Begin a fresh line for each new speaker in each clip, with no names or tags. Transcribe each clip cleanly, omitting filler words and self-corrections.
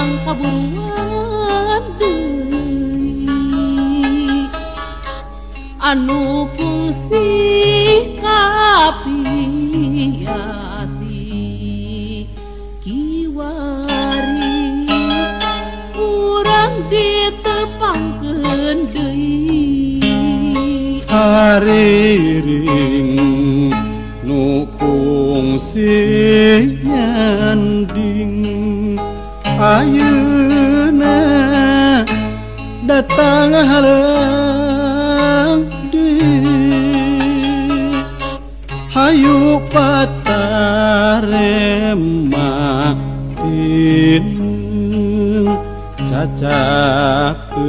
Manjang kaburuan deui anu fungsi kapiati kiwari urang ditepangkeun deui
hariring nu kungsi nyanding ayeuna datang halang deui hayu patarema tinung cacakeun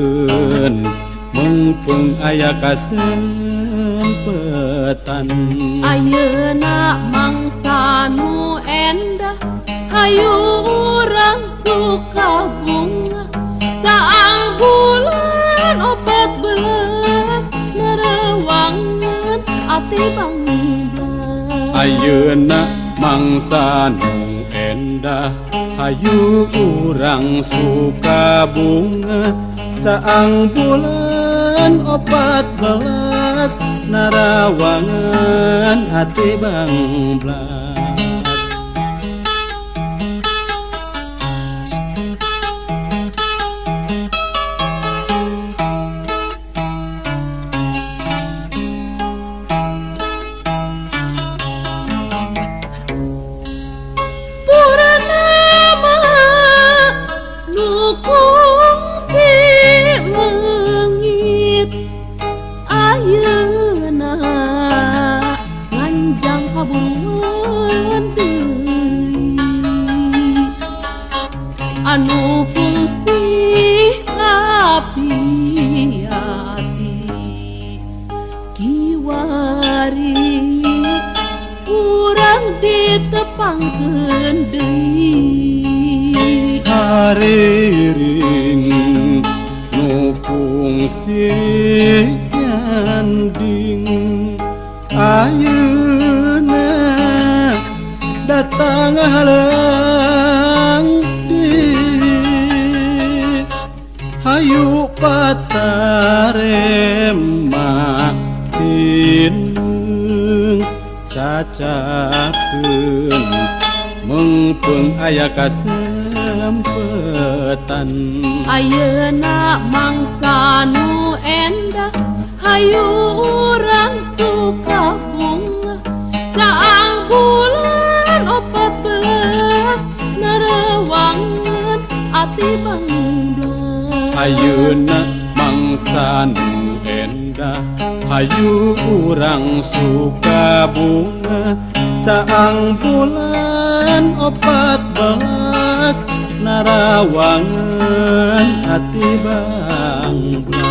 mengpeung aya kasempetan
ayeuna mangsa nu endah hayu urang suka bunga caang bulan 14 nerewangan ati bangla
ayeuna mangsa nu endah hayu urang suka bunga caang bulan 14 narawangan ati bangla anu fungsi kapiati kiwari urang ditepangkeun deui hariring nu fungsi nyanding ayeuna datang halang hayu patarema tinung cacakeun mengpeung aya kasempetan
ayeuna mangsa nu endah hayu urang suka bunga caang bulan 14 nerewangan ati bangla
ayeuna mangsa nu endah hayu urang suka bunga caang bulan 14 narawangan ati bangla